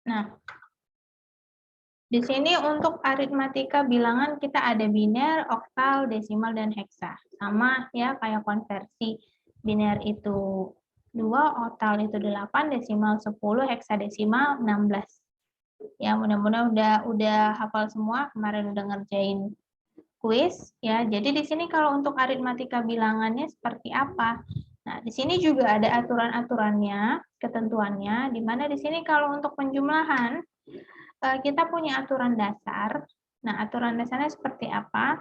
Nah, di sini untuk aritmatika bilangan kita ada biner, oktal, desimal, dan heksa. Sama ya kayak konversi. Biner itu 2, oktal itu 8, desimal 10, heksadesimal 16. Ya, mudah-mudahan udah hafal semua, kemarin udah ngerjain kuis ya. Jadi di sini kalau untuk aritmatika bilangannya seperti apa? Nah, di sini juga ada aturan-aturannya, ketentuannya, di mana di sini kalau untuk penjumlahan kita punya aturan dasar. Nah, aturan dasarnya seperti apa?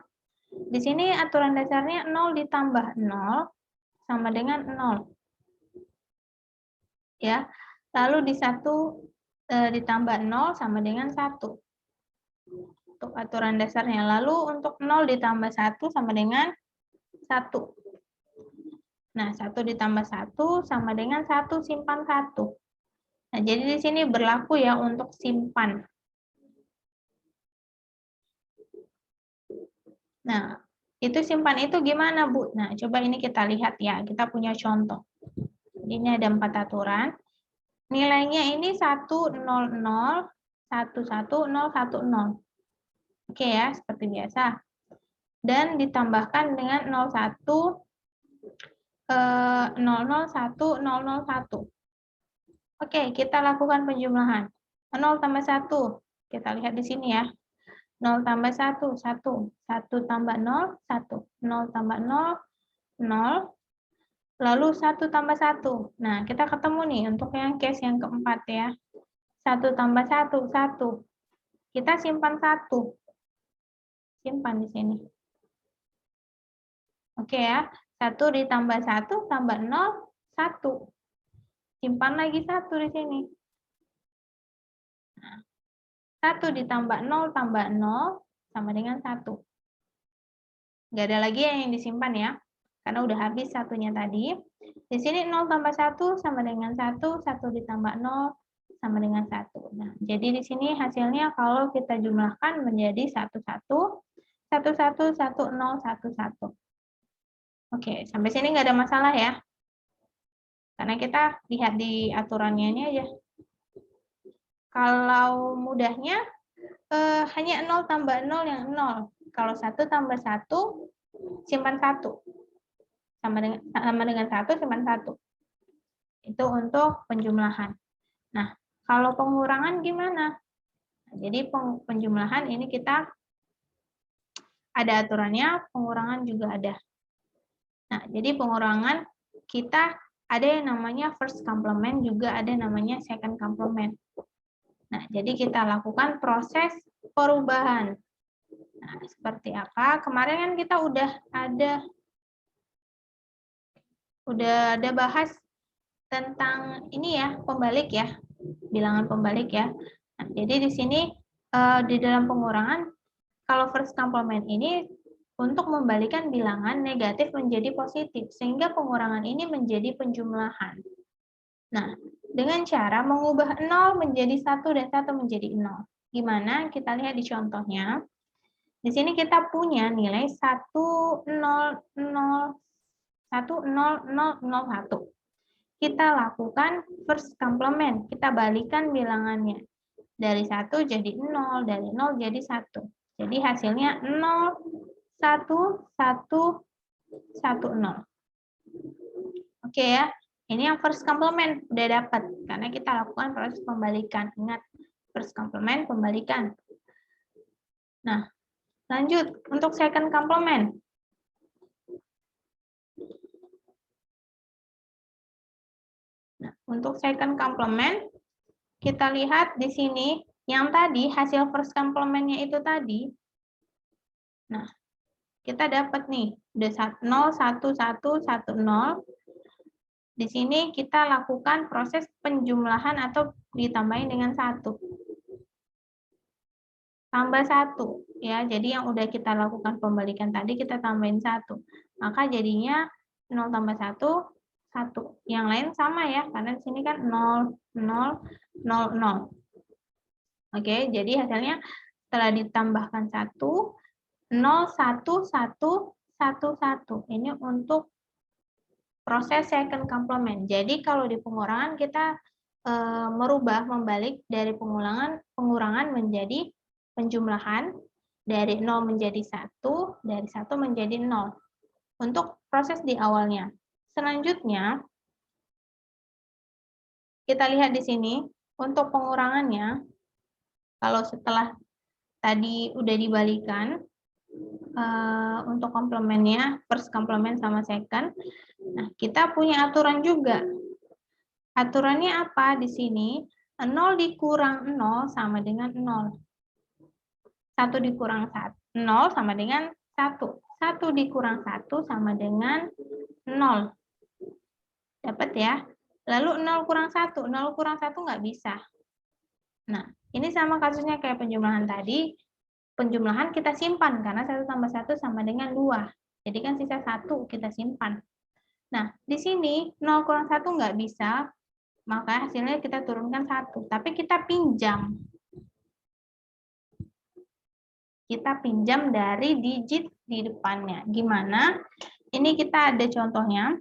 Di sini aturan dasarnya 0 ditambah 0 sama dengan 0. Ya. Lalu di 1 ditambah 0 sama dengan 1. Untuk aturan dasarnya. Lalu untuk 0 ditambah 1 sama dengan 1. Nah, 1 ditambah 1 sama dengan 1 simpan 1. Nah, jadi di sini berlaku ya untuk simpan. Nah, itu simpan itu gimana, Bu? Nah, coba ini kita lihat ya. Kita punya contoh. Ini ada 4 aturan. Nilainya ini 1, 0, 0, 1, 1, 0, 1, 0. Oke ya, seperti biasa. Dan ditambahkan dengan 01, 00, 1, 001. Oke, kita lakukan penjumlahan. 0 tambah 1. Kita lihat di sini ya. 0 tambah 1, 1. 1 tambah 0, 1. 0 tambah 0, 0. Lalu 1 tambah 1. Nah, kita ketemu nih untuk yang case yang keempat ya. 1 tambah 1, 1. Kita simpan 1. Simpan di sini. Oke ya. 1 ditambah 1 tambah 0, 1. Simpan lagi 1 di sini. Nah, 1 ditambah 0 tambah 0 sama dengan 1. Nggak ada lagi yang disimpan ya. Karena udah habis satunya tadi. Di sini 0 tambah 1 sama dengan 1. 1 ditambah 0 sama dengan 1. Nah, jadi di sini hasilnya kalau kita jumlahkan menjadi 11, 11, 10, 11. Oke, sampai sini nggak ada masalah ya. Karena kita lihat di aturannya ini aja. Kalau mudahnya hanya 0 tambah 0 yang 0. Kalau 1 tambah 1 simpan 1. Sama dengan 1 simpan 1. Itu untuk penjumlahan. Nah, kalau pengurangan gimana? Nah, jadi penjumlahan ini kita ada aturannya, pengurangan juga ada. Nah, jadi pengurangan kita ada yang namanya first complement, juga ada namanya second complement. Nah, jadi kita lakukan proses perubahan. Nah, seperti apa? Kemarin kan kita udah ada bahas tentang ini ya, pembalik ya, bilangan pembalik ya. Nah, jadi di sini di dalam pengurangan, kalau first complement ini untuk membalikan bilangan negatif menjadi positif, sehingga pengurangan ini menjadi penjumlahan. Nah, dengan cara mengubah 0 menjadi 1 dan 1 menjadi 0. Gimana? Kita lihat di contohnya. Di sini kita punya nilai 1, 0, 0, 1, 0, 0, 0, 1. Kita lakukan first complement, kita balikan bilangannya. Dari 1 jadi 0, dari 0 jadi 1. Jadi hasilnya 0, 1, 1, 1, 0. Oke ya, ini yang first complement udah dapat, karena kita lakukan proses pembalikan. Ingat, first complement, pembalikan. Nah, lanjut untuk second complement. Nah, untuk second complement, kita lihat di sini, yang tadi hasil first complement-nya itu tadi. Nah, kita dapat nih, udah 0, 1, 1, 1, 0. Di sini kita lakukan proses penjumlahan atau ditambahin dengan 1. Tambah 1. Ya, jadi yang udah kita lakukan pembalikan tadi, kita tambahin 1. Maka jadinya 0 tambah 1, 1. Yang lain sama ya, karena di sini kan 0, 0, 0, 0. Oke, jadi hasilnya setelah ditambahkan 1, 0, 1, 1, 1, 1. Ini untuk proses second complement. Jadi kalau di pengurangan kita merubah membalik dari pengurangan menjadi penjumlahan, dari 0 menjadi 1, dari 1 menjadi 0. Untuk proses di awalnya. Selanjutnya, kita lihat di sini, untuk pengurangannya, kalau setelah tadi udah dibalikan, untuk komplemennya, first complement sama second, nah kita punya aturan juga. Aturannya apa di sini? 0 dikurang 0 sama dengan 0. 1 dikurang 0 sama dengan 1. 1 dikurang 1 sama dengan 0. Dapat ya? Lalu 0 kurang 1. 0 kurang 1 nggak bisa. Nah, ini sama kasusnya kayak penjumlahan tadi. Penjumlahan kita simpan, karena 1 tambah 1 sama dengan 2. Jadi kan sisa 1 kita simpan. Nah, di sini 0 kurang 1 nggak bisa, maka hasilnya kita turunkan 1. Tapi kita pinjam. Kita pinjam dari digit di depannya. Gimana? Ini kita ada contohnya.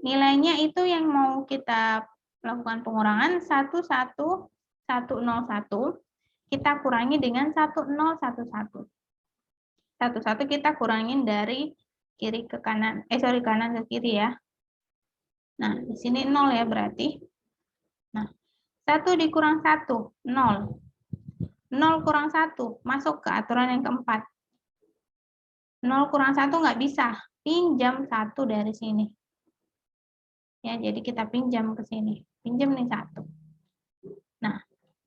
Nilainya itu yang mau kita lakukan pengurangan 1101, kita kurangi dengan 1011. 11 kita kurangin dari kiri ke kanan, kanan ke kiri ya. Nah, di sini 0 ya berarti. Nah, 1 dikurang 1, 0. 0 kurang 1, masuk ke aturan yang keempat. 0 kurang 1 nggak bisa, pinjam 1 dari sini. Ya, jadi kita pinjam ke sini. Pinjam nih 1. Nah,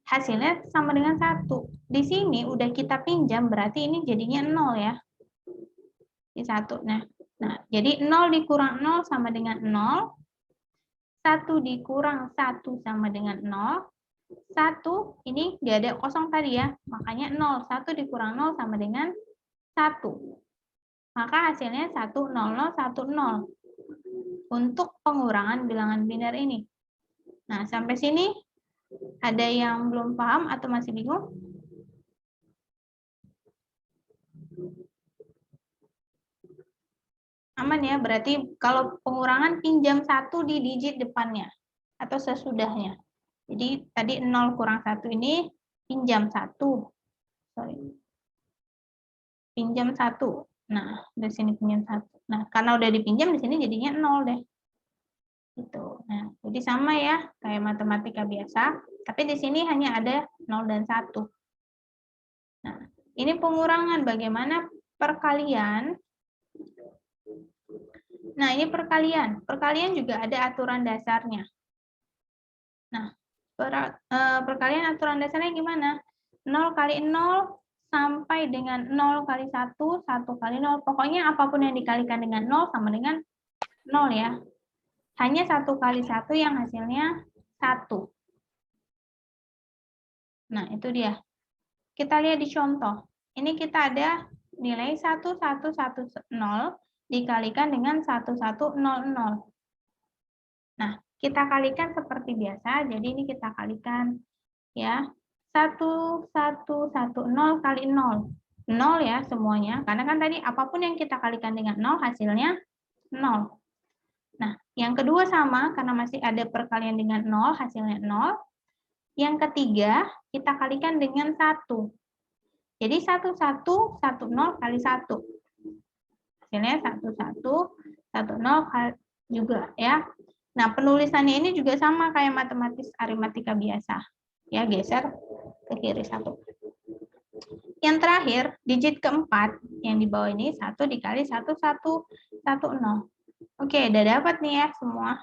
hasilnya sama dengan 1. Di sini udah kita pinjam, berarti ini jadinya 0 ya. Di 1. Nah, jadi 0 dikurang 0 sama dengan 0. 1 dikurang 1 sama dengan 0. 1, ini nggak ada kosong tadi ya, makanya 0. 1 dikurang 0 sama dengan 1. Maka hasilnya 10010 untuk pengurangan bilangan biner ini. Nah, sampai sini ada yang belum paham atau masih bingung? Aman ya, berarti kalau pengurangan pinjam 1 di digit depannya atau sesudahnya. Jadi tadi 0 kurang 1 ini pinjam 1. Pinjam 1. Nah, dari sini pinjam 1. Nah, karena udah dipinjam di sini jadinya 0 deh. Gitu. Nah, jadi sama ya kayak matematika biasa, tapi di sini hanya ada 0 dan 1. Nah, ini pengurangan, bagaimana perkalian. Nah, ini perkalian. Perkalian juga ada aturan dasarnya. Nah, perkalian aturan dasarnya gimana? 0 kali 0 sampai dengan 0 kali 1, 1 kali 0. Pokoknya apapun yang dikalikan dengan 0 sama dengan 0 ya. Hanya 1 kali 1 yang hasilnya 1. Nah, itu dia. Kita lihat di contoh. Ini kita ada nilai 1110 dikalikan dengan 1100. Nah, kita kalikan seperti biasa. Jadi ini kita kalikan ya. 1110 kali 0. 0 ya semuanya. Karena kan tadi apapun yang kita kalikan dengan 0 hasilnya 0. Nah, yang kedua sama karena masih ada perkalian dengan 0 hasilnya 0. Yang ketiga kita kalikan dengan 1. Jadi 1110 kali 1. Hasilnya 1110 juga ya. Nah, penulisannya ini juga sama kayak matematis aritmatika biasa. Ya, geser ke kiri 1. Yang terakhir, digit keempat yang di bawah ini 1 dikali 1110. Oke, udah dapat nih ya semua.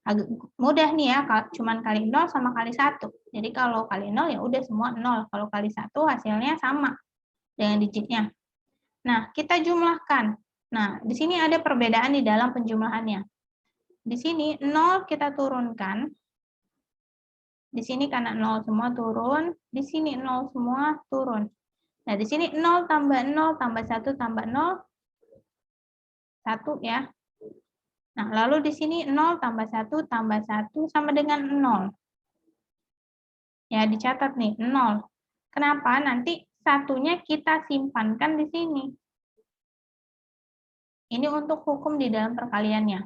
Agak mudah nih ya, cuman kali 0 sama kali 1. Jadi kalau kali 0 ya udah semua 0. Kalau kali 1 hasilnya sama dengan digitnya. Nah, kita jumlahkan. Nah, di sini ada perbedaan di dalam penjumlahannya. Di sini 0 kita turunkan. Di sini karena 0 semua turun, di sini 0 semua turun. Nah, di sini 0 tambah 0 tambah 1 tambah 0, 1 ya. Nah, lalu di sini 0 tambah 1 tambah 1 sama dengan 0. Ya, dicatat nih, 0. Kenapa? Nanti satunya kita simpankan di sini. Ini untuk hukum di dalam perkaliannya.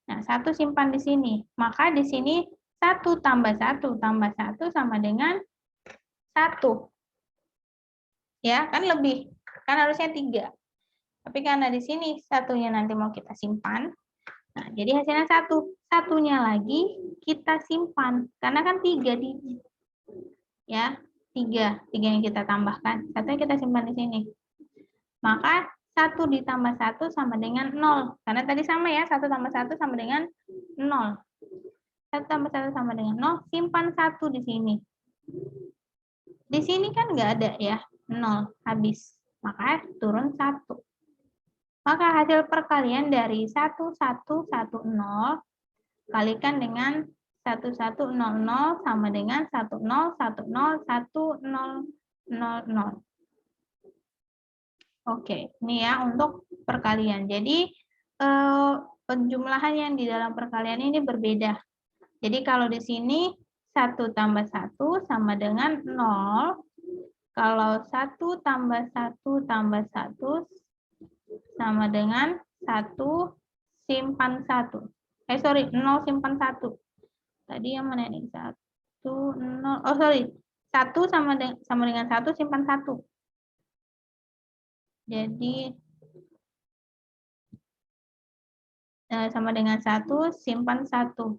Nah, 1 simpan di sini. Maka di sini 1 tambah 1 tambah 1 sama dengan 1. Ya, kan lebih. Kan harusnya 3. Tapi karena di sini satunya nanti mau kita simpan, nah jadi hasilnya 1. Satunya lagi kita simpan. Karena kan 3 digit. Ya, 3 yang kita tambahkan. Satunya kita simpan di sini. Maka 1 ditambah 1 sama dengan 0. Karena tadi sama ya, 1 tambah 1 sama dengan 0. 1 tambah 1 sama dengan 0, simpan 1 di sini. Di sini kan nggak ada ya, 0, habis. Maka turun 1. Maka hasil perkalian dari 1110 kalikan dengan 1100 sama dengan 10101000. Oke, ini ya untuk perkalian. Jadi penjumlahan yang di dalam perkalian ini berbeda. Jadi kalau di sini 1 tambah 1 sama dengan 0. Kalau 1 tambah 1 tambah 1 sama dengan 1 simpan 1. 0 simpan 1. Tadi yang mana ini? 1, 0. Oh, sorry. 1 sama dengan 1 simpan 1. Jadi sama dengan 1 simpan 1.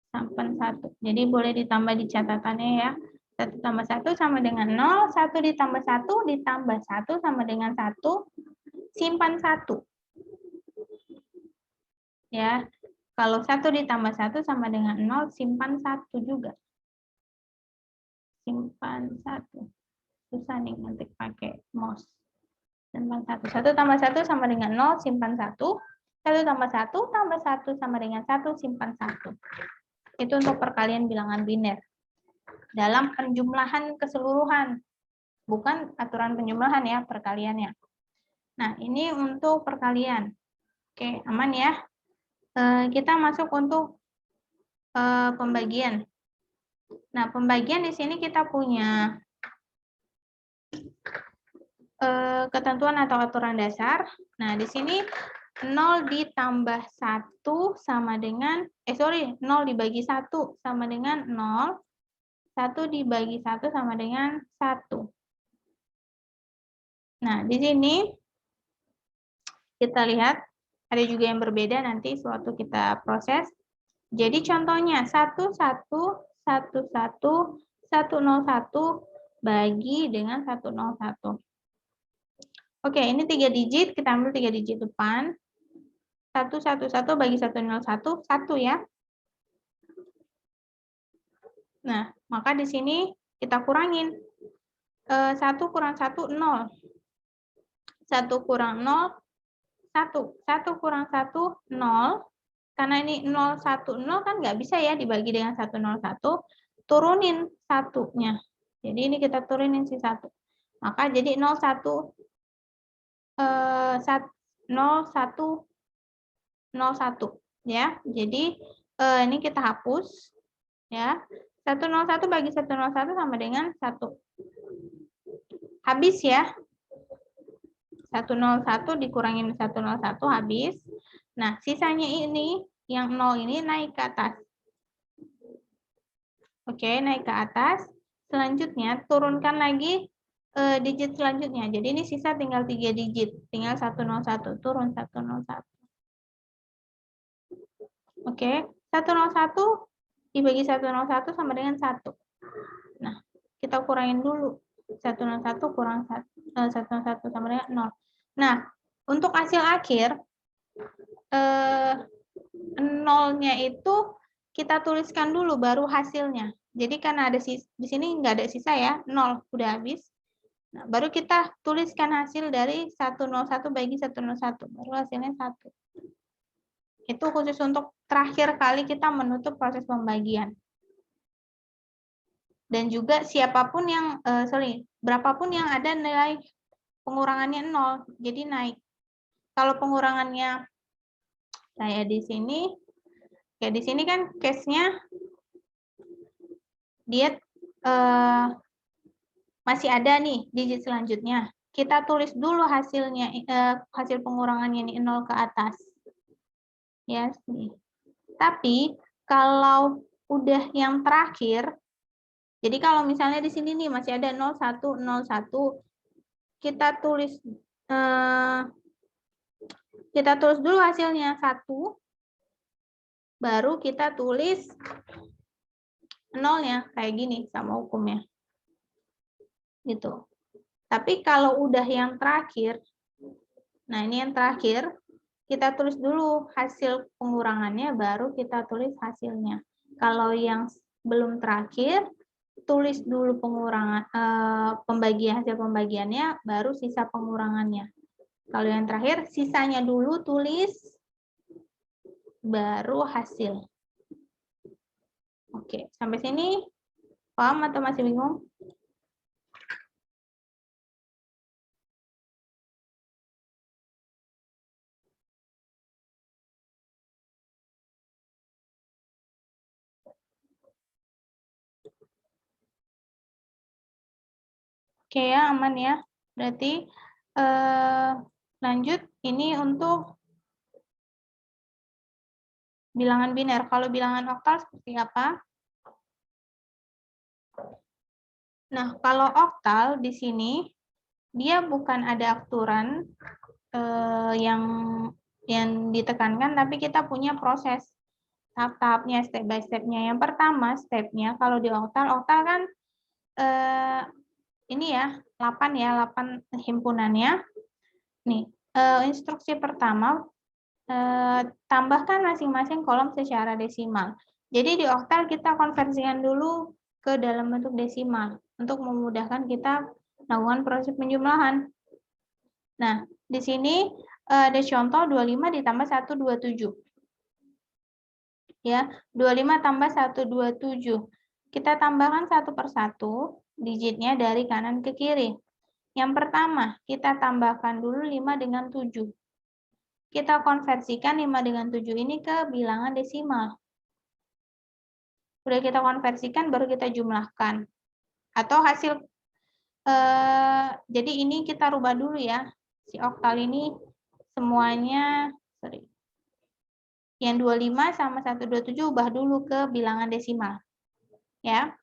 Simpan 1. Jadi boleh ditambah di catatannya ya. 1 tambah 1 sama dengan 0, 1 ditambah 1 ditambah 1 sama dengan 1, simpan 1. Ya, kalau 1 ditambah 1 sama dengan 0, simpan 1 juga. Simpan 1. Susah nih nanti pakai mouse. Simpan 1. 1 tambah 1 sama dengan 0, simpan 1. 1 tambah 1 tambah 1 sama dengan 1, simpan 1. Itu untuk perkalian bilangan biner. Dalam penjumlahan keseluruhan. Bukan aturan penjumlahan ya, perkaliannya. Nah, ini untuk perkalian. Oke, aman ya. Kita masuk untuk pembagian. Nah, pembagian di sini kita punya ketentuan atau aturan dasar. Nah, di sini 0 ditambah 1 sama dengan, 0 dibagi 1 sama dengan 0, 1 dibagi 1 sama dengan 1. Nah, di sini kita lihat ada juga yang berbeda nanti sewaktu kita proses. Jadi contohnya 111101 bagi dengan 101. Oke, ini 3 digit, kita ambil 3 digit depan. 111 bagi 101, 1 ya. Nah, maka di sini kita kurangin. 1 kurang 1, 0. 1 kurang 0, 1. 1 kurang 1, 0. Karena ini 0, 1, 0 kan nggak bisa ya dibagi dengan 101. Turunin 1-nya. Jadi ini kita turunin si 1. Maka jadi 0, 1, 0, 1, 01 ya. Jadi ini kita hapus ya. 101 bagi 101 sama dengan 1. Habis ya. 101 dikurangin 101 habis. Nah, sisanya ini yang 0 ini naik ke atas. Oke, naik ke atas. Selanjutnya turunkan lagi digit selanjutnya. Jadi ini sisa tinggal 3 digit, tinggal 101, turun 101. Oke, 101 dibagi 101 sama dengan 1. Nah, kita kurangin dulu. 101 kurang 101 sama dengan 0. Nah, untuk hasil akhir, 0-nya itu kita tuliskan dulu baru hasilnya. Jadi karena ada di sini nggak ada sisa ya, 0 udah habis. Nah, baru kita tuliskan hasil dari 101 bagi 101, baru hasilnya 1. Itu khusus untuk terakhir kali kita menutup proses pembagian. Dan juga siapapun yang, berapapun yang ada nilai pengurangannya 0, jadi naik. Kalau pengurangannya kayak di sini, kan case-nya dia masih ada nih digit selanjutnya. Kita tulis dulu hasilnya, hasil pengurangannya ini 0 ke atas. Ya, nih. Tapi Kalau udah yang terakhir, jadi kalau misalnya di sini nih masih ada 0101, kita tulis dulu hasilnya 1, baru kita tulis nolnya kayak gini sama hukumnya. Gitu. Tapi kalau udah yang terakhir, nah ini yang terakhir, kita tulis dulu hasil pengurangannya, baru kita tulis hasilnya. Kalau yang belum terakhir, tulis dulu pengurangan pembagian hasil pembagiannya, baru sisa pengurangannya. Kalau yang terakhir, sisanya dulu tulis, baru hasil. Oke, sampai sini paham atau masih bingung? Oke ya, aman ya. Berarti lanjut, ini untuk bilangan biner. Kalau bilangan oktal seperti apa? Nah, kalau oktal di sini, dia bukan ada aturan yang ditekankan, tapi kita punya proses tahap-tahapnya, step by step-nya. Yang pertama, step-nya, kalau di oktal kan ini ya, 8 himpunannya. Nih, instruksi pertama, tambahkan masing-masing kolom secara desimal. Jadi di oktal kita konversikan dulu ke dalam bentuk desimal untuk memudahkan kita melakukan proses penjumlahan. Nah, di sini ada contoh 25 ditambah 127. Ya, 25 tambah 127. Kita tambahkan satu persatu digitnya dari kanan ke kiri. Yang pertama, kita tambahkan dulu 5 dengan 7. Kita konversikan 5 dengan 7 ini ke bilangan desimal. Sudah kita konversikan, baru kita jumlahkan. Atau hasil, jadi ini kita rubah dulu ya. Si oktal ini semuanya, yang 25 sama 127 ubah dulu ke bilangan desimal. Ya,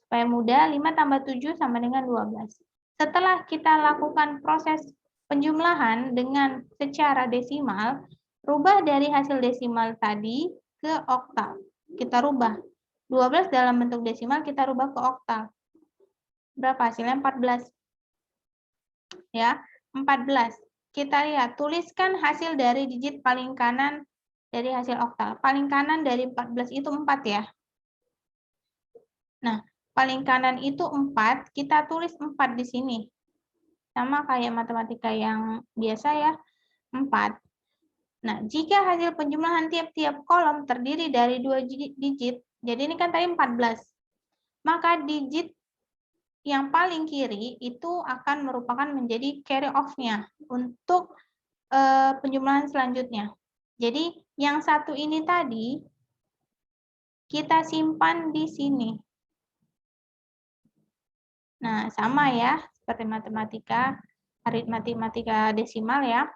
supaya mudah, 5 tambah 7 sama dengan 12. Setelah kita lakukan proses penjumlahan dengan secara desimal, rubah dari hasil desimal tadi ke oktal. Kita rubah. 12 dalam bentuk desimal kita rubah ke oktal. Berapa hasilnya? 14. Ya, 14. Kita lihat, tuliskan hasil dari digit paling kanan dari hasil oktal. Paling kanan dari 14 itu 4 ya. Nah, paling kanan itu 4, kita tulis 4 di sini. Sama kayak matematika yang biasa ya, 4. Nah, jika hasil penjumlahan tiap-tiap kolom terdiri dari 2 digit, jadi ini kan tadi 14, maka digit yang paling kiri itu akan merupakan menjadi carry off-nya untuk penjumlahan selanjutnya. Jadi, yang satu ini tadi, kita simpan di sini. Nah, sama ya, seperti matematika, aritmatika desimal ya.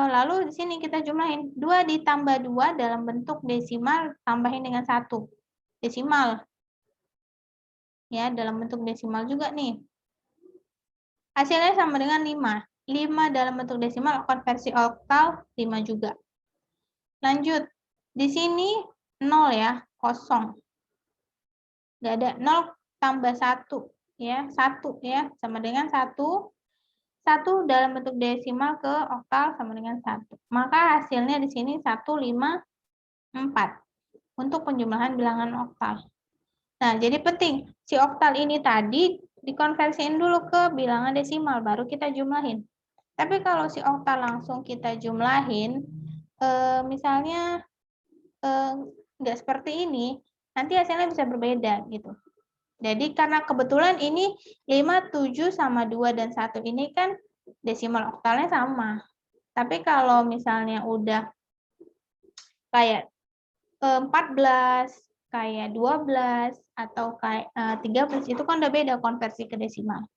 Lalu di sini kita jumlahin. 2 ditambah 2 dalam bentuk desimal, tambahin dengan 1. Desimal. Ya, dalam bentuk desimal juga nih. Hasilnya sama dengan 5. 5 dalam bentuk desimal, konversi oktal 5 juga. Lanjut. Di sini 0 ya, kosong. Nggak ada 0 tambah 1. Ya, 1 ya, sama dengan 1. 1 dalam bentuk desimal ke oktal sama dengan 1. Maka hasilnya di sini 154 untuk penjumlahan bilangan oktal. Nah, jadi penting, si oktal ini tadi dikonversiin dulu ke bilangan desimal, baru kita jumlahin. Tapi kalau si oktal langsung kita jumlahin, misalnya nggak seperti ini, nanti hasilnya bisa berbeda gitu. Jadi karena kebetulan ini 5, 7, sama 2, dan 1 ini kan desimal oktalnya sama. Tapi kalau misalnya udah kayak 14, kayak 12, atau kayak 13, itu kan udah beda konversi ke desimal.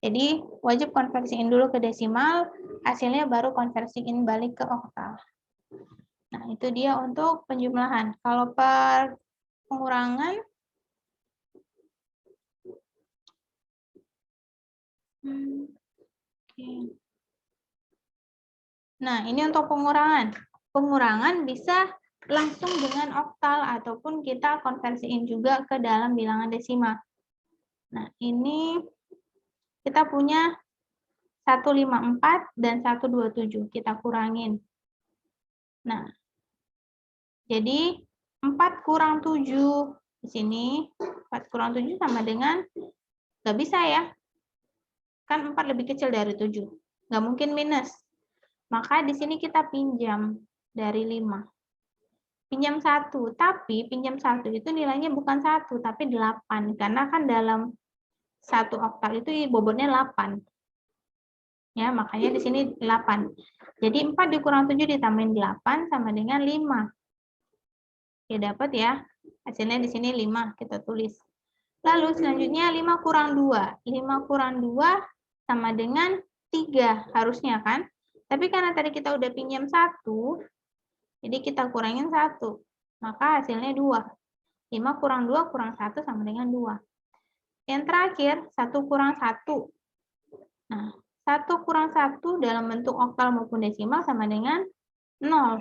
Jadi wajib konversiin dulu ke desimal, hasilnya baru konversiin balik ke oktal. Nah, itu dia untuk penjumlahan. Kalau per pengurangan, oke. Nah, ini untuk pengurangan. Pengurangan bisa langsung dengan oktal ataupun kita konversiin juga ke dalam bilangan desimal. Nah, ini kita punya 154 dan 127. Kita kurangin. Nah, jadi 4 kurang 7 di sini, 4 kurang 7 sama dengan, nggak bisa ya, kan 4 lebih kecil dari 7, nggak mungkin minus. Maka di sini kita pinjam dari 5. Pinjam 1, tapi pinjam 1 itu nilainya bukan 1, tapi 8, karena kan dalam 1 oktal itu bobotnya 8. Ya, makanya di sini 8. Jadi 4 dikurang 7 ditambahin 8 sama dengan 5. Ya, dapat ya. Hasilnya di sini 5, kita tulis. Lalu selanjutnya 5 kurang 2. 5 kurang 2 sama dengan 3 harusnya kan? Tapi karena tadi kita udah pinjam 1, jadi kita kurangin 1. Maka hasilnya 2. 5 kurang 2 kurang 1 sama dengan 2. Yang terakhir, 1 kurang 1. Nah, 1 kurang 1 dalam bentuk oktal maupun desimal sama dengan 0.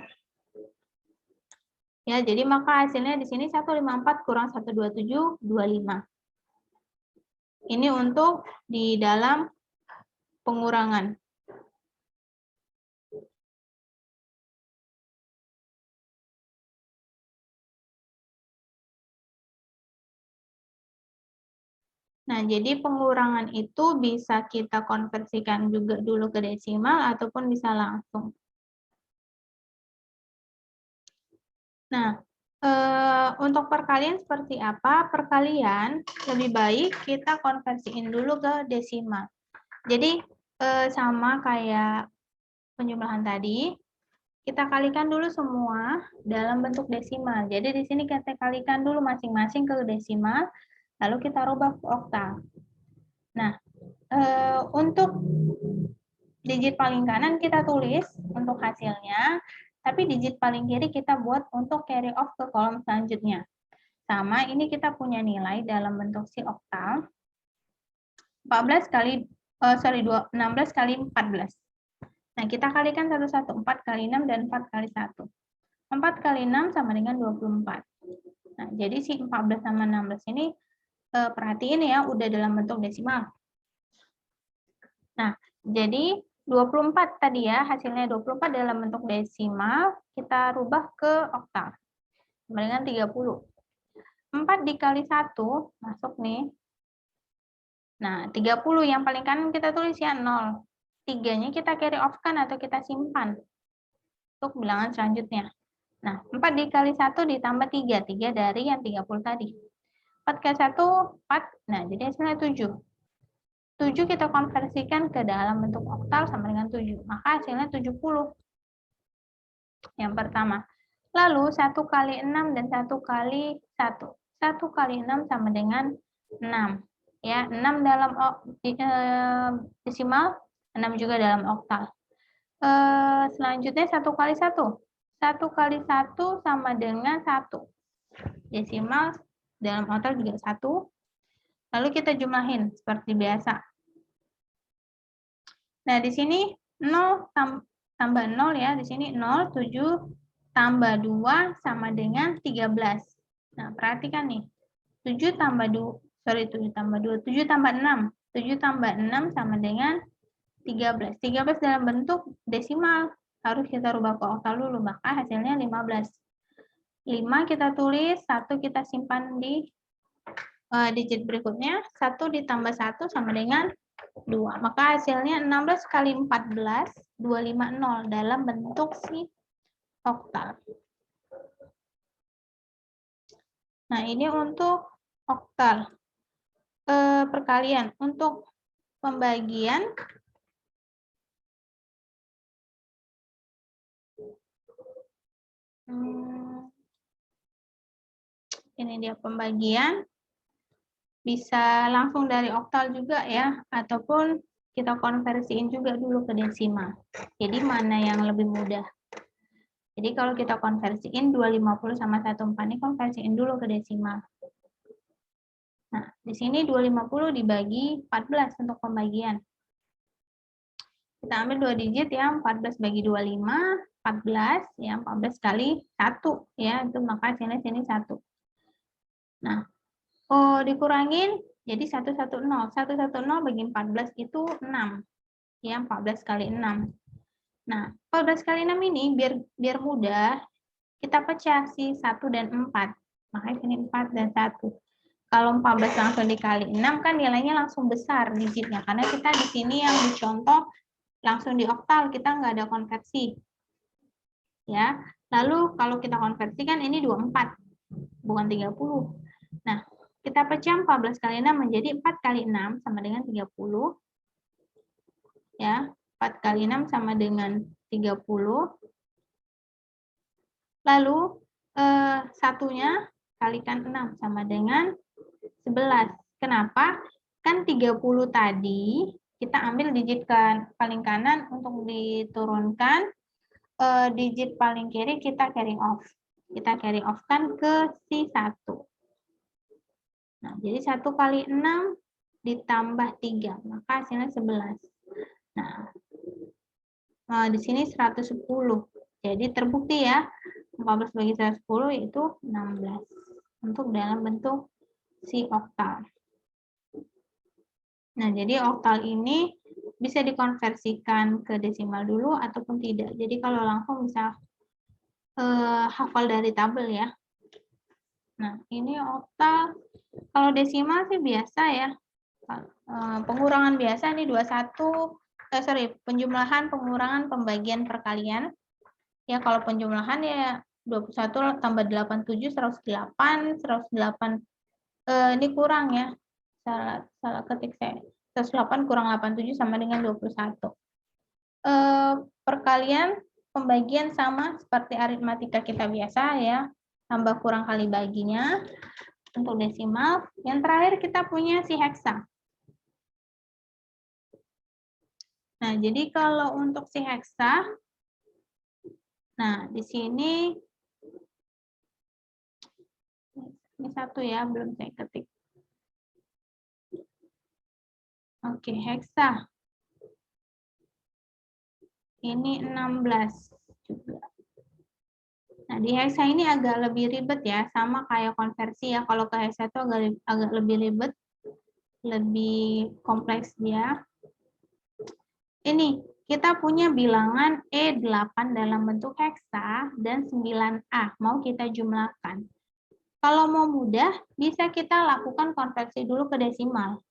Ya, jadi maka hasilnya di sini 154 kurang 127, 25. Ini untuk di dalam pengurangan. Nah, jadi pengurangan itu bisa kita konversikan juga dulu ke desimal ataupun bisa langsung. Nah, untuk perkalian seperti apa? Perkalian lebih baik kita konversiin dulu ke desimal. Jadi, sama kayak penjumlahan tadi, kita kalikan dulu semua dalam bentuk desimal. Jadi, di sini kita kalikan dulu masing-masing ke desimal, lalu kita rubah ke oktal. Nah, untuk digit paling kanan kita tulis untuk hasilnya, tapi digit paling kiri kita buat untuk carry off ke kolom selanjutnya. Sama, ini kita punya nilai dalam bentuk si oktal. 16 kali 14. Nah, kita kalikan satu-satu. 4 kali 6 dan 4 kali 1. 4 kali 6 sama dengan 24. Nah, jadi si 14 sama 16 ini perhatiin ya, udah dalam bentuk desimal. Nah, jadi 24 tadi ya, hasilnya 24 dalam bentuk desimal, kita rubah ke oktal. Sama dengan 30. 4 dikali 1, masuk nih. Nah, 30 yang paling kanan kita tulis ya 0. 3-nya kita carry off kan atau kita simpan untuk bilangan selanjutnya. Nah, 4 dikali 1 ditambah 3. 3 dari yang 30 tadi. 4 kali 1, 4. Nah, jadi hasilnya 7. 7 kita konversikan ke dalam bentuk oktal sama dengan 7. Maka hasilnya 70. Yang pertama. Lalu 1 kali 6 dan 1 kali 1. 1 kali 6 sama dengan 6. Ya, 6 dalam desimal, 6 juga dalam oktal. Selanjutnya 1 kali 1. 1 kali 1 sama dengan 1. Desimal dalam oktal juga 1. Lalu kita jumlahin seperti biasa. Nah, di sini 0 tambah 0 ya, di sini 0, 7 tambah 2 sama dengan 13. Nah, perhatikan nih. 7 tambah 2, 7 tambah 2, 7 tambah 6. 7 tambah 6 sama dengan 13. 13 dalam bentuk desimal. Harus kita rubah ke oktal dulu, maka hasilnya 15. 5 kita tulis, 1 kita simpan di digit berikutnya. 1 ditambah 1 sama dengan 2. Maka hasilnya 16 kali 14, 250 dalam bentuk si oktal. Nah, ini untuk oktal. Perkalian. Untuk pembagian, ini dia pembagian. Bisa langsung dari oktal juga ya, ataupun kita konversiin juga dulu ke desimal. Jadi mana yang lebih mudah? Jadi kalau kita konversiin 250 sama 14 ini konversiin dulu ke desimal. Nah, di sini 250 dibagi 14 untuk pembagian. Kita ambil 2 digit ya, 14 bagi 25, 14 ya, 14 kali 1 ya, itu maka sini 1. Nah, dikurangin jadi 110. 110 bagi 14 itu 6. Ya, 14 kali 6. Nah, 14 kali 6 ini biar mudah kita pecah sih 1 dan 4. Makanya sini 4 dan 1. Kalau 14 langsung dikali 6 kan nilainya langsung besar digitnya. Karena kita di sini yang dicontoh langsung di oktal, kita nggak ada konversi. Ya. Lalu kalau kita konversi kan ini 24, bukan 30. Nah, kita pecah 14 kali 6 menjadi 4 kali 6 sama dengan 30. Ya, 4 kali 6 sama dengan 30. Lalu satunya kalikan 6 sama dengan 11. Kenapa? Kan 30 tadi kita ambil digit paling kanan untuk diturunkan, digit paling kiri kita carry off. Kita carry off kan ke si 1. Nah, jadi 1 kali 6 ditambah 3, maka hasilnya 11. Nah, di sini 110. Jadi terbukti ya, 14 bagi 110 itu 16. Untuk dalam bentuk si oktal. Nah, jadi oktal ini bisa dikonversikan ke desimal dulu ataupun tidak. Jadi kalau langsung bisa hafal dari tabel ya. Nah, ini oktal. Kalau desimal sih biasa ya. Pengurangan biasa nih 21, penjumlahan, pengurangan, pembagian, perkalian. Ya, kalau penjumlahan ya 21 tambah 87, 108, 108. Ini kurang ya. Salah ketik saya. 108 kurang 87 sama dengan 21. Perkalian, pembagian sama seperti aritmatika kita biasa ya. Tambah kurang kali baginya untuk desimal. Yang terakhir kita punya si heksa. Nah, jadi kalau untuk si heksa, nah di sini ini satu ya, belum saya ketik. Oke, heksa. Ini 16 juga. Nah, di heksa ini agak lebih ribet ya, sama kayak konversi ya. Kalau ke heksa itu agak lebih ribet, lebih kompleks dia. Ini, kita punya bilangan E8 dalam bentuk heksa dan 9A. Mau kita jumlahkan. Kalau mau mudah, bisa kita lakukan konversi dulu ke desimal.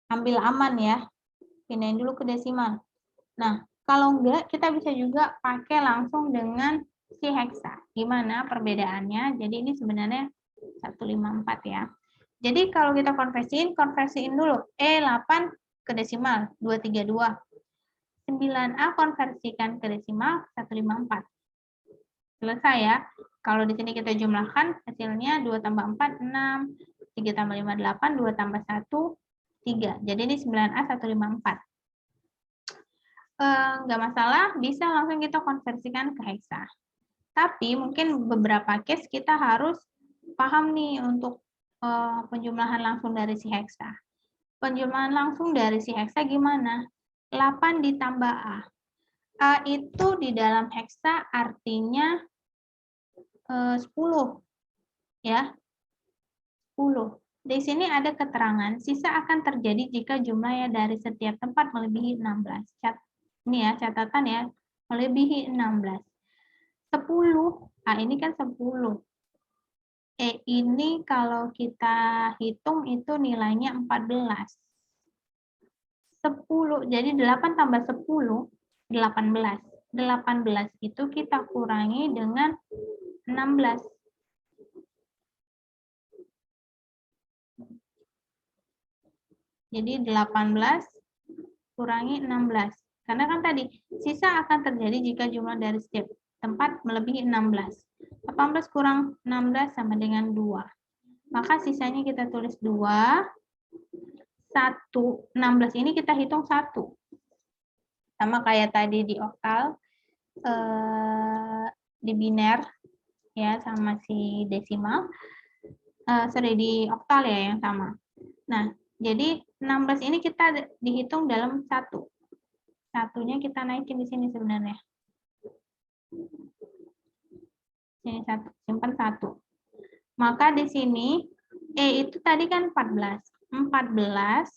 Ambil aman ya. Pindahin dulu ke desimal. Nah, kalau enggak, kita bisa juga pakai langsung dengan si heksa. Gimana perbedaannya? Jadi ini sebenarnya 154 ya. Jadi kalau kita konversiin dulu. E8 ke desimal, 232. 9A konversikan ke desimal 154. Selesai ya. Kalau di sini kita jumlahkan hasilnya 2 tambah 4, 6. 3 tambah 5, 8. 2 tambah 1, 3. Jadi ini 9A 154. Nggak masalah, bisa langsung kita konversikan ke heksa. Tapi mungkin beberapa case kita harus paham nih untuk penjumlahan langsung dari si heksa. Penjumlahan langsung dari si heksa gimana? 8 ditambah A. A itu di dalam heksa artinya 10. Ya. 10. Di sini ada keterangan, sisa akan terjadi jika jumlahnya dari setiap tempat melebihi 16. Ini ya, catatan ya, melebihi 16. 10, ini kan 10. Ini kalau kita hitung itu nilainya 14. 10, jadi 8 tambah 10, 18. 18 itu kita kurangi dengan 16. Jadi 18 kurangi 16. Karena kan tadi, sisa akan terjadi jika jumlah dari setiap tempat melebihi 16. 18 kurang 16 sama dengan 2. Maka sisanya kita tulis 2. 1, 16 ini kita hitung 1. Sama kayak tadi di oktal, di biner ya sama si desimal, di oktal ya yang sama. Nah, jadi 16 ini kita dihitung dalam satu. Satunya kita naikin di sini sebenarnya. Sini satu, simpan satu. Maka di sini itu tadi kan 14. 14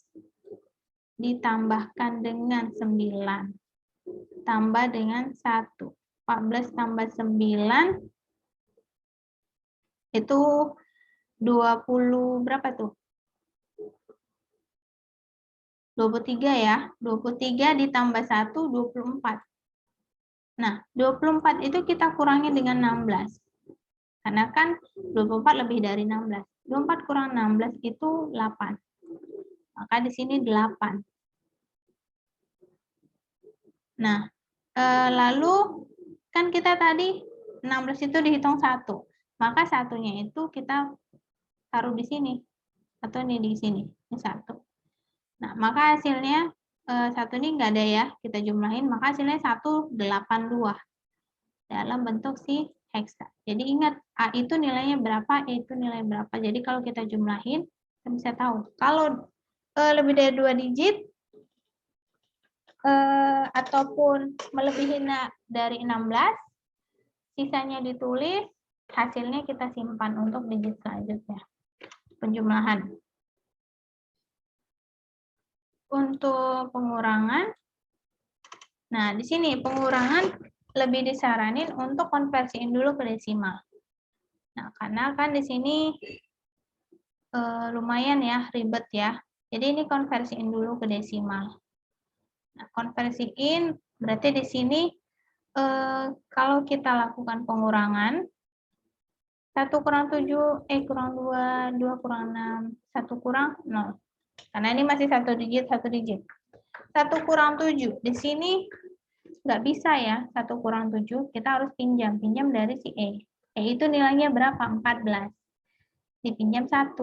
ditambahkan dengan 9. Tambah dengan 1. 14 tambah 9 itu 20 berapa tuh? 23 ya. 23 ditambah 1, 24. Nah, 24 itu kita kurangi dengan 16. Karena kan 24 lebih dari 16. 24 kurang 16 itu 8. Maka di sini 8. Nah, lalu kan kita tadi 16 itu dihitung 1. Maka satunya itu kita taruh di sini. Atau ini di sini. Ini 1. Nah, maka hasilnya 1 ini enggak ada ya, kita jumlahin, maka hasilnya 182 dalam bentuk si heksa. Jadi ingat, A itu nilainya berapa, E itu nilai berapa. Jadi kalau kita jumlahin, kita bisa tahu. Kalau lebih dari 2 digit, ataupun melebihi dari 16, sisanya ditulis, hasilnya kita simpan untuk digit selanjutnya. Penjumlahan. Untuk pengurangan, nah di sini pengurangan lebih disaranin untuk konversiin dulu ke desimal. Nah, karena kan di sini lumayan ya, ribet ya. Jadi ini konversiin dulu ke desimal. Nah, konversiin berarti di sini kalau kita lakukan pengurangan, 1 kurang 7, kurang 2, 2 kurang 6, 1 kurang 0. Karena ini masih 1 digit, 1 digit. 1 kurang 7, di sini nggak bisa ya, 1 kurang 7, kita harus pinjam dari si E. E itu nilainya berapa? 14. Dipinjam 1.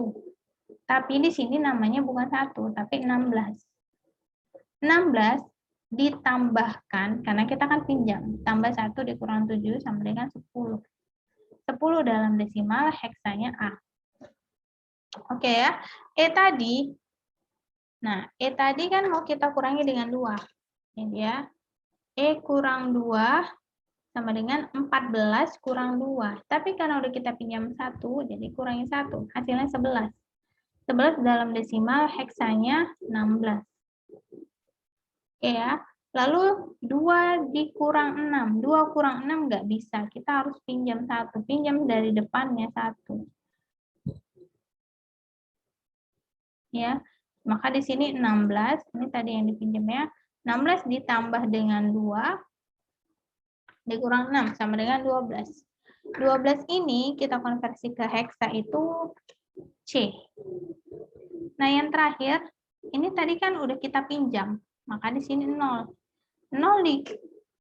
Tapi di sini namanya bukan 1, tapi 16. 16 ditambahkan, karena kita kan pinjam, tambah 1 dikurang 7 sama dengan 10. 10 dalam desimal, heksanya A. Oke ya, E tadi, nah E tadi kan mau kita kurangi dengan 2. Ini ya, E kurang 2 sama dengan 14 kurang 2. Tapi karena udah kita pinjam 1, jadi kurangi 1. Hasilnya 11. 11 dalam desimal, heksanya 16. Oke ya. Lalu 2 dikurang 6. 2 kurang 6 nggak bisa. Kita harus pinjam 1. Pinjam dari depannya 1. Ya. Maka di sini 16. Ini tadi yang dipinjam ya. 16 ditambah dengan 2. Dikurang 6 sama dengan 12. 12 ini kita konversi ke heksa itu C. Nah, yang terakhir, ini tadi kan udah kita pinjam. Maka di sini 0. 0 di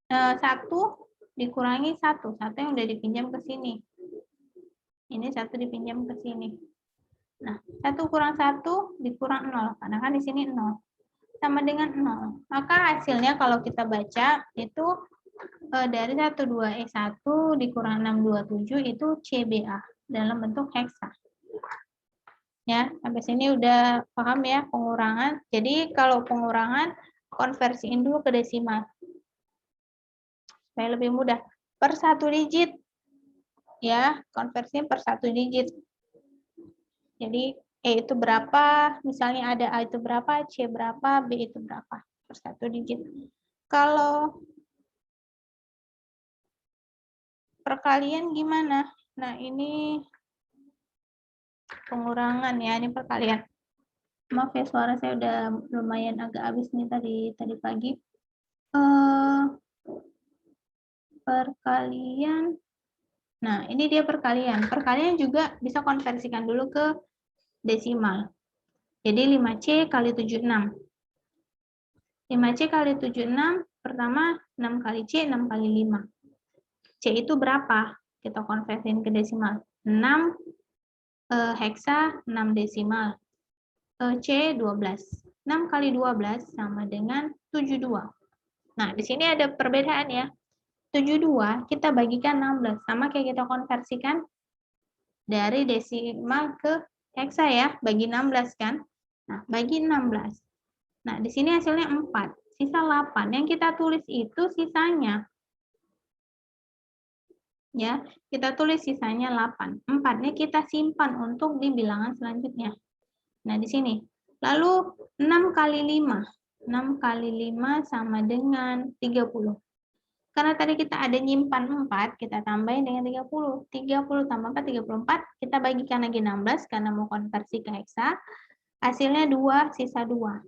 1 dikurangi 1. 1 yang udah dipinjam ke sini. Ini 1 dipinjam ke sini. Nah, 1 kurang 1 dikurang 0. Karena kan di sini 0. Sama dengan 0. Maka hasilnya kalau kita baca itu dari 12E1 dikurang 627 itu CBA dalam bentuk heksa. Ya, sampai sini udah paham ya pengurangan. Jadi kalau pengurangan konversiin dulu ke desimal. Supaya lebih mudah. Per 1 digit. Ya, konversinya per 1 digit. Jadi E itu berapa, misalnya ada A itu berapa, C berapa, B itu berapa. Per 1 digit. Kalau perkalian gimana? Nah, ini pengurangan ya, ini perkalian. Maaf ya, suara saya udah lumayan agak habis nih tadi pagi. Perkalian. Nah, ini dia perkalian. Perkalian juga bisa konversikan dulu ke desimal. Jadi 5C kali 76. 5C kali 76, pertama 6 kali C, 6 kali 5. C itu berapa? Kita konversiin ke desimal. 6 heksa, 6 desimal. C 12. 6 kali 12 sama dengan 72. Nah, di sini ada perbedaan ya. 72 kita bagikan 16, sama kayak kita konversikan dari desimal ke heksa ya, bagi 16 kan. Nah, bagi 16. Nah, di sini hasilnya 4, sisa 8. Yang kita tulis itu sisanya. Ya, kita tulis sisanya 8. 4-nya kita simpan untuk di bilangan selanjutnya. Nah, di sini. Lalu 6 kali 5. 6 kali 5 sama dengan 30. Karena tadi kita ada nyimpan 4, kita tambahin dengan 30. 30 tambah 4, 34. Kita bagikan lagi 16 karena mau konversi ke heksa. Hasilnya 2, sisa 2.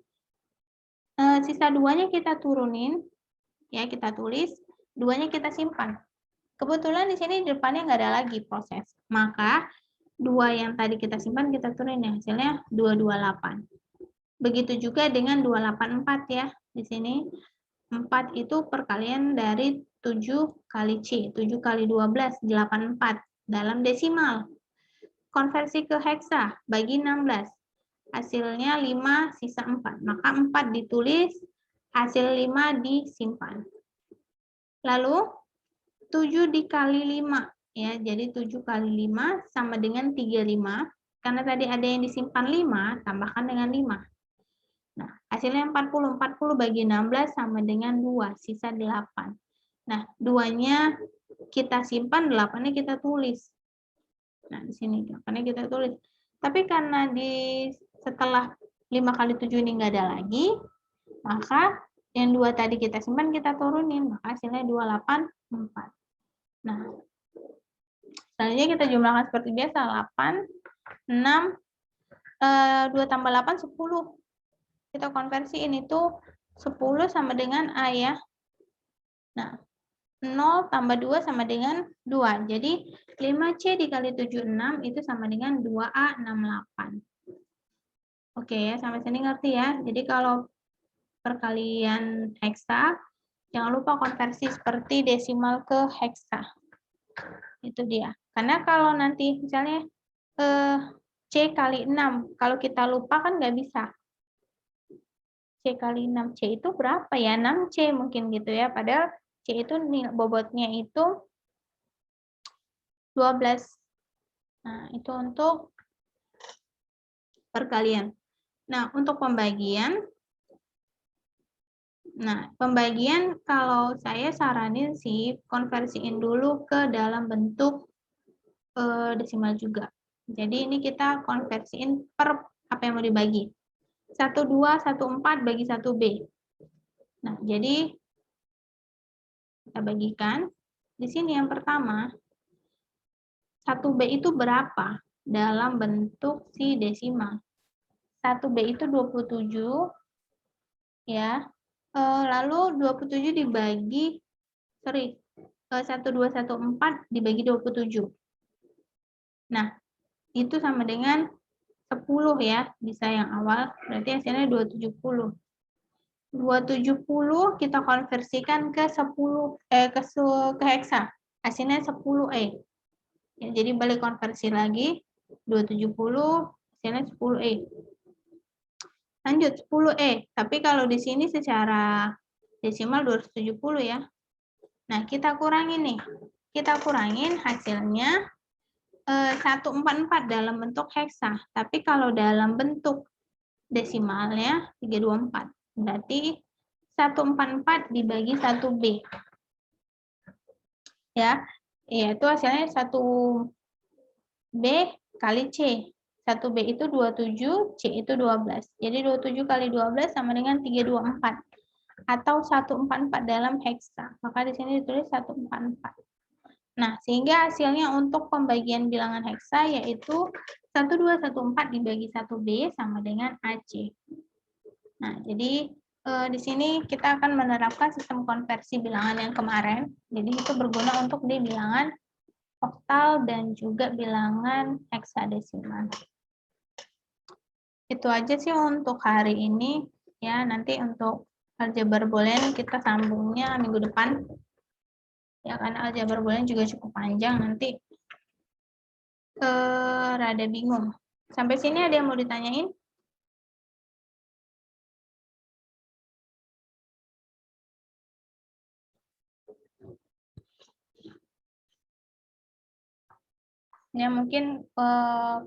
Sisa 2-nya kita turunin. Ya, kita tulis. 2-nya kita simpan. Kebetulan di sini di depannya nggak ada lagi proses. Maka 2 yang tadi kita simpan kita turunin ya. Hasilnya 228. Begitu juga dengan 284 ya. Di sini 4 itu perkalian dari 7 kali C. 7 kali 12, 84. Dalam desimal. Konversi ke heksa, bagi 16. Hasilnya 5, sisa 4. Maka 4 ditulis, hasil 5 disimpan. Lalu 7 dikali 5. Ya, jadi 7 kali 5 sama dengan 35. Karena tadi ada yang disimpan 5, tambahkan dengan 5. Nah, hasilnya 40. 40 bagi 16 sama dengan 2, sisa 8. Nah, 2-nya kita simpan, 8-nya kita tulis. Nah, di sini 8-nya kita tulis. Tapi karena setelah 5 kali 7 ini nggak ada lagi, maka yang 2 tadi kita simpan, kita turunin. Maka hasilnya 284. Nah, selanjutnya kita jumlahkan seperti biasa. 8, 6, 2 tambah 8, 10. Kita konversiin itu 10 sama dengan A ya. Nah, 0 tambah 2 sama dengan 2. Jadi 5C dikali 76 itu sama dengan 2A 68. Oke ya, sampai sini ngerti ya. Jadi kalau perkalian heksa, jangan lupa konversi seperti desimal ke heksa. Itu dia. Karena kalau nanti misalnya C kali 6, kalau kita lupa kan nggak bisa. C kali 6C itu berapa ya? 6C mungkin gitu ya. Padahal C itu bobotnya itu 12. Nah, itu untuk perkalian. Nah, untuk pembagian, kalau saya saranin sih konversiin dulu ke dalam bentuk desimal juga. Jadi ini kita konversiin per apa yang mau dibagi. 12, 14 bagi 1B. Nah, jadi kita bagikan. Di sini yang pertama, 1B itu berapa dalam bentuk si desimal? 1B itu 27, ya. Lalu 27 dibagi, 1214 dibagi 27. Nah, itu sama dengan 10 ya, bisa yang awal, berarti hasilnya 270. 270 kita konversikan ke 10 ke heksa. Hasilnya 10E. Ya, jadi balik konversi lagi 270 hasilnya 10E. Lanjut 10E, tapi kalau di sini secara desimal 270 ya. Nah, kita kurangin nih. Kita kurangin hasilnya 144 dalam bentuk heksa, tapi kalau dalam bentuk desimalnya 324. Berarti 144 dibagi 1B. Ya, yaitu hasilnya 1B kali C. 1B itu 27, C itu 12. Jadi 27 kali 12 sama dengan 324. Atau 144 dalam heksa. Maka di sini ditulis 144. Nah, sehingga hasilnya untuk pembagian bilangan heksa yaitu 1214 dibagi 1B sama dengan AC. Nah, jadi di sini kita akan menerapkan sistem konversi bilangan yang kemarin. Jadi itu berguna untuk di bilangan oktal dan juga bilangan heksadesimal. Itu aja sih untuk hari ini. Ya, nanti untuk aljabar boolean kita sambungnya minggu depan. Ya, karena aljabar boolean juga cukup panjang, nanti rada bingung. Sampai sini ada yang mau ditanyain? Ya mungkin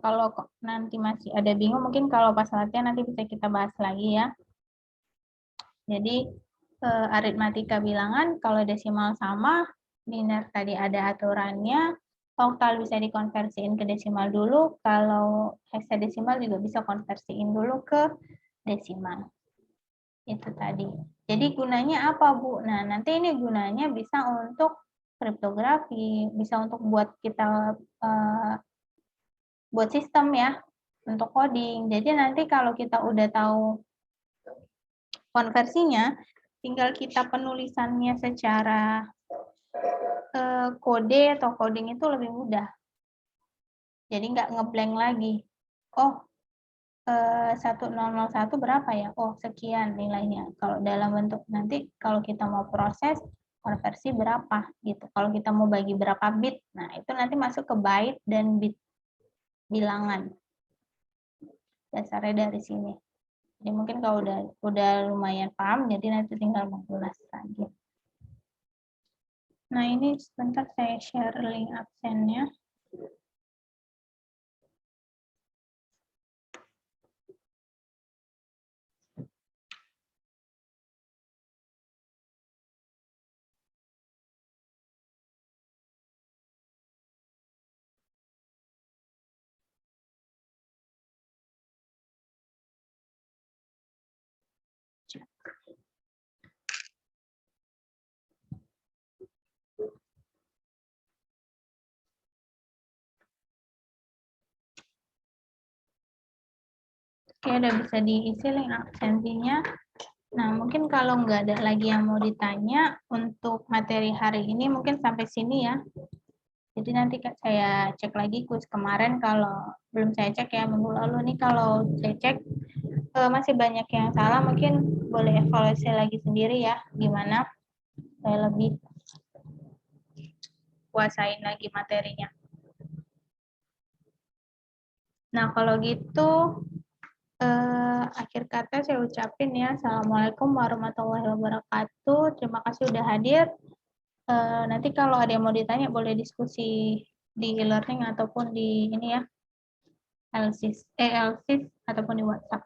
kalau nanti masih ada bingung, mungkin kalau pas latihan nanti bisa kita bahas lagi ya. Jadi aritmatika bilangan kalau desimal sama, biner tadi ada aturannya, oktal bisa dikonversiin ke desimal dulu, kalau heksadesimal juga bisa konversiin dulu ke desimal. Itu tadi. Jadi gunanya apa, Bu? Nah, nanti ini gunanya bisa untuk kriptografi, bisa untuk buat kita buat sistem ya, untuk coding. Jadi nanti kalau kita udah tahu konversinya, tinggal kita penulisannya secara kode atau coding itu lebih mudah. Jadi nggak ngeblank lagi. Oh, 1001 berapa ya? Oh, sekian nilainya. Kalau dalam bentuk nanti kalau kita mau proses konversi berapa gitu. Kalau kita mau bagi berapa bit, nah itu nanti masuk ke byte dan bit bilangan. Dasarnya dari sini. Jadi mungkin kalau udah lumayan paham, jadi nanti tinggal mengulas lagi. Nah, ini sebentar saya share link absennya. Oke, udah bisa diisi link absensinya. Nah, mungkin kalau nggak ada lagi yang mau ditanya, untuk materi hari ini mungkin sampai sini ya. Jadi nanti saya cek lagi kuis kemarin, kalau belum saya cek ya minggu lalu nih, kalau saya cek masih banyak yang salah, mungkin boleh evaluasi lagi sendiri ya, gimana saya lebih kuasain lagi materinya. Nah, kalau gitu akhir kata saya ucapin ya, Assalamualaikum warahmatullahi wabarakatuh. Terima kasih udah hadir. Nanti kalau ada yang mau ditanya boleh diskusi di e-learning ataupun di ini ya, LSIS ataupun di WhatsApp.